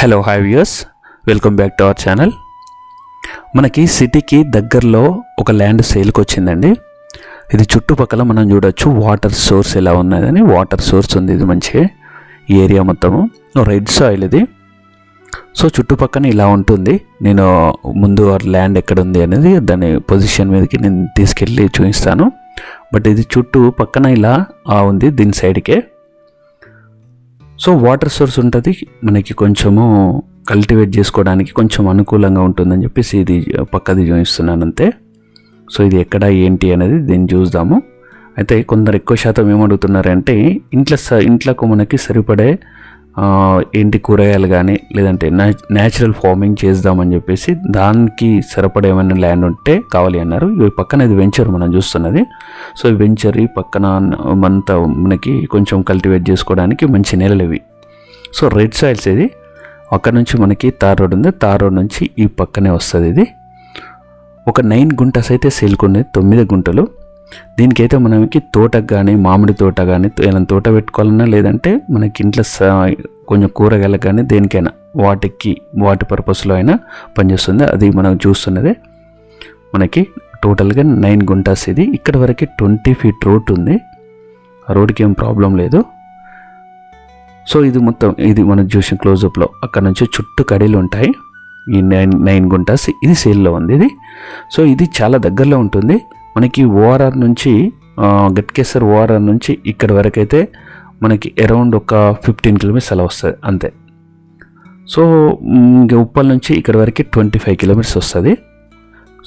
Hello hi viewers, welcome back to our channel. మనకి సిటీకి దగ్గరలో ఒక ల్యాండ్ సేల్కి వచ్చిందండి. ఇది చుట్టుపక్కల మనం చూడొచ్చు వాటర్ సోర్స్ ఎలా ఉన్నదని. వాటర్ సోర్స్ ఉంది, ఇది మంచి ఈ ఏరియా మొత్తము రెడ్ సాయిల్ ఇది. సో చుట్టుపక్కన ఇలా ఉంటుంది. నేను ముందు ల్యాండ్ ఎక్కడ ఉంది అనేది దాని పొజిషన్ మీదకి నేను తీసుకెళ్ళి చూపిస్తాను. బట్ ఇది చుట్టూ పక్కన ఇలా ఉంది దీని సైడ్కే. సో వాటర్ సోర్స్ ఉంటుంది, మనకి కొంచెము కల్టివేట్ చేసుకోవడానికి కొంచెం అనుకూలంగా ఉంటుందని చెప్పేసి ఇది పక్కది చూపిస్తున్నాను అంతే. సో ఇది ఎక్కడ ఏంటి అనేది దీన్ని చూద్దాము. అయితే కొందరు ఎక్కువ శాతం ఏమడుగుతున్నారంటే ఇంట్లోకి మనకి సరిపడే ఏంటి కూరగాయలు కానీ లేదంటే న్యాచురల్ ఫార్మింగ్ చేద్దామని చెప్పేసి దానికి సరిపడే ఏమైనా ల్యాండ్ ఉంటే కావాలి అన్నారు. ఈ పక్కన ఇది వెంచర్ మనం చూస్తున్నది. సో ఈ వెంచర్ ఈ పక్కన అంతా మనకి కొంచెం కల్టివేట్ చేసుకోవడానికి మంచి నేలలు ఇవి. సో రెడ్ సాయిల్స్ ఇది. అక్కడ నుంచి మనకి తార్ రోడ్ ఉంది, తార్ రోడ్ నుంచి ఈ పక్కనే వస్తుంది. ఇది ఒక 9 గుంటస్ అయితే సేల్కొనేది, 9 గుంటలు. దీనికైతే మనకి తోటకు కానీ మామిడి తోట కానీ ఏదైనా తోట పెట్టుకోవాలన్నా లేదంటే మనకి ఇంట్లో కొంచెం కూరగాయలకు కానీ దేనికైనా వాటి పర్పస్లో అయినా పనిచేస్తుంది. అది మనం చూస్తున్నదే. మనకి టోటల్గా 9 గుంటాస్ ఇది. ఇక్కడ వరకు 20 ఫీట్ రోడ్ ఉంది. ఆ రోడ్కి ఏం ప్రాబ్లం లేదు. సో ఇది మొత్తం ఇది మనం చూసిన క్లోజప్లో అక్కడ నుంచి చుట్టూ కడీలు ఉంటాయి. ఈ 9 గుంటాస్ ఇది సేల్లో ఉంది ఇది. సో ఇది చాలా దగ్గరలో ఉంటుంది మనకి. ఓఆర్ఆర్ నుంచి గట్కేసర్ ఓఆర్ఆర్ నుంచి ఇక్కడ వరకు అయితే మనకి అరౌండ్ ఒక 15 కిలోమీటర్స్ అలా వస్తుంది అంతే. సో ఇంకా ఉప్పల్ నుంచి ఇక్కడ వరకు 25 కిలోమీటర్స్ వస్తుంది.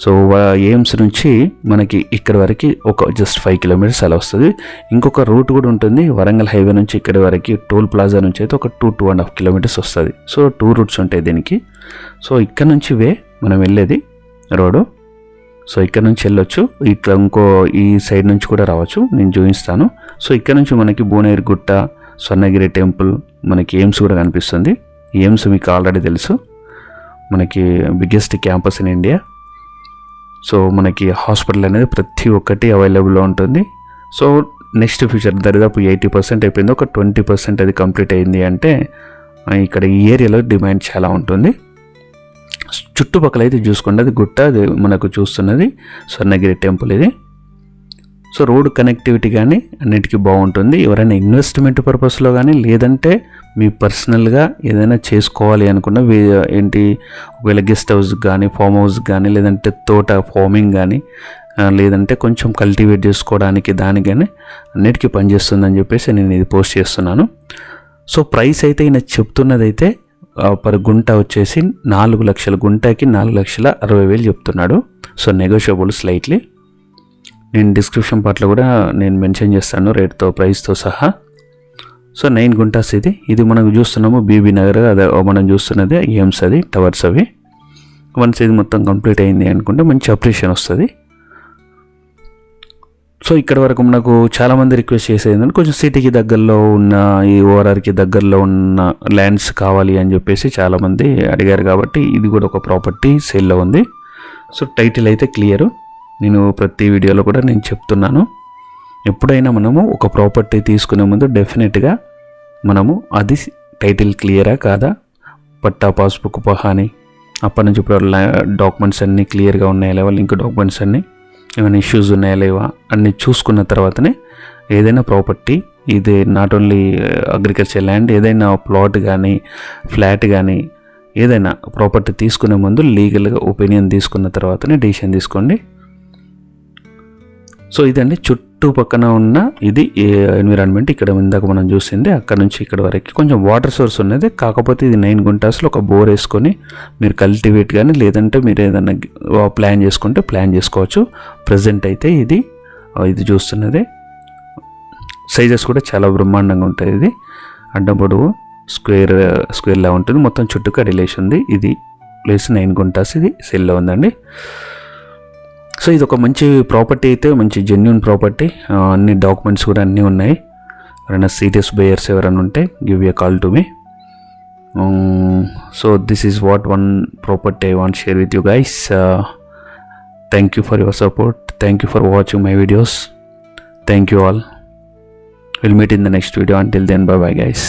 సో ఎయిమ్స్ నుంచి మనకి ఇక్కడ వరకు ఒక జస్ట్ 5 కిలోమీటర్స్ అలా వస్తుంది. ఇంకొక రూట్ కూడా ఉంటుంది వరంగల్ హైవే నుంచి ఇక్కడ వరకు టోల్ ప్లాజా నుంచి అయితే ఒక 2.5 కిలోమీటర్స్ వస్తుంది. సో 2 రూట్స్ ఉంటాయి దీనికి. సో ఇక్కడ నుంచి మనం వెళ్ళేది రోడ్డు. సో ఇక్కడ నుంచి వెళ్ళొచ్చు, ఇట్లా ఇంకో ఈ సైడ్ నుంచి కూడా రావచ్చు, నేను చూపిస్తాను. సో ఇక్కడ నుంచి మనకి భువనగిరి గుట్ట, స్వర్ణగిరి టెంపుల్, మనకి ఎయిమ్స్ కూడా కనిపిస్తుంది. ఎయిమ్స్ మీకు ఆల్రెడీ తెలుసు, మనకి biggest campus in India. So మనకి హాస్పిటల్ అనేది ప్రతి ఒక్కటి అవైలబుల్లో ఉంటుంది. సో నెక్స్ట్ ఫ్యూచర్ దరిదాపు 80% అయిపోయింది, ఒక 20% అది కంప్లీట్ అయింది అంటే ఇక్కడ ఈ ఏరియాలో డిమాండ్ చాలా ఉంటుంది. చుట్టుపక్కల అయితే చూసుకోండి, అది గుట్ట, అది మనకు చూస్తున్నది స్వర్ణగిరి టెంపుల్ ఇది. సో రోడ్ కనెక్టివిటీ కానీ అన్నిటికీ బాగుంటుంది. ఎవరైనా ఇన్వెస్ట్మెంట్ పర్పస్లో కానీ లేదంటే మీ పర్సనల్గా ఏదైనా చేసుకోవాలి అనుకున్న ఏంటి ఒకవేళ గెస్ట్ హౌస్ కానీ ఫామ్ హౌస్ కానీ లేదంటే తోట ఫార్మింగ్ కానీ లేదంటే కొంచెం కల్టివేట్ చేసుకోవడానికి దానికి కానీ అన్నిటికీ పనిచేస్తుందని చెప్పేసి నేను ఇది పోస్ట్ చేస్తున్నాను. సో ప్రైస్ అయితే ఈయన చెప్తున్నదైతే పర్ గుంట వచ్చేసి 4 లక్షల గుంటకి 4,60,000 చెప్తున్నాడు. So negotiable slightly. నేను డిస్క్రిప్షన్ పార్ట్లో కూడా నేను మెన్షన్ చేస్తాను రేట్తో ప్రైస్తో సహా. సో 9 గుంటాస్ ఇది మనం చూస్తున్నాము బీబీ నగర్, అదే మనం చూస్తున్నది ఎయిమ్స్, అది టవర్స్ అవి. వన్స్ ఇది మొత్తం కంప్లీట్ అయింది అనుకుంటే మంచి అప్రిషియేషన్ వస్తుంది. సో ఇక్కడ వరకు మనకు చాలామంది రిక్వెస్ట్ చేసేది కొంచెం సిటీకి దగ్గరలో ఉన్న ఈ ఓఆర్ఆర్కి దగ్గరలో ఉన్న ల్యాండ్స్ కావాలి అని చెప్పేసి చాలామంది అడిగారు. కాబట్టి ఇది కూడా ఒక ప్రాపర్టీ సేల్లో ఉంది. సో టైటిల్ అయితే క్లియరు, నేను ప్రతి వీడియోలో కూడా నేను చెప్తున్నాను. ఎప్పుడైనా మనము ఒక ప్రాపర్టీ తీసుకునే ముందు డెఫినెట్గా మనము అది టైటిల్ క్లియరా కాదా, పట్టా పాస్బుక్ పహాని అప్పటి నుంచి ఇప్పుడు డాక్యుమెంట్స్ అన్నీ క్లియర్గా ఉన్నాయా లేవా, లింక్ డాక్యుమెంట్స్ అన్నీ ఏమైనా ఇష్యూస్ ఉన్నాయా లేవా అన్నీ చూసుకున్న తర్వాతనే ఏదైనా ప్రాపర్టీ, ఇది నాట్ ఓన్లీ అగ్రికల్చర్ ల్యాండ్, ఏదైనా ప్లాట్ కానీ ఫ్లాట్ కానీ ఏదైనా ప్రాపర్టీ తీసుకునే ముందు లీగల్గా ఒపీనియన్ తీసుకున్న తర్వాతనే డిసిషన్ తీసుకోండి. సో ఇదండి చుట్టుపక్కన ఉన్న ఇది ఎన్విరాన్మెంట్. ఇక్కడ ఇందాక మనం చూసింది అక్కడ నుంచి ఇక్కడ వరకు కొంచెం వాటర్ సోర్స్ ఉన్నది. కాకపోతే ఇది 9 గుంటాస్లో ఒక బోర్ వేసుకొని మీరు కల్టివేట్ కానీ లేదంటే మీరు ఏదైనా ప్లాన్ చేసుకుంటే ప్లాన్ చేసుకోవచ్చు. ప్రజెంట్ అయితే ఇది చూస్తున్నది సైజెస్ కూడా చాలా బ్రహ్మాండంగా ఉంటుంది. ఇది అడ్డం పొడవు స్క్వేర్లా ఉంటుంది, మొత్తం చుట్టూ కడిలేసి ఉంది. ఇది ప్లేస్ 9 గుంటాస్ ఇది సెల్లో ఉందండి. సో ఇది ఒక మంచి ప్రాపర్టీ, అయితే మంచి జెన్యూన్ ప్రాపర్టీ, అన్ని డాక్యుమెంట్స్ కూడా అన్నీ ఉన్నాయి. ఎవరైనా సీరియస్ బయర్స్ ఎవరైనా ఉంటే give a call to me. So this is what one property I want share with you guys. Thank you for your support, thank you for watching my videos, thank you all. Will meet in the next video. Until then, bye bye guys.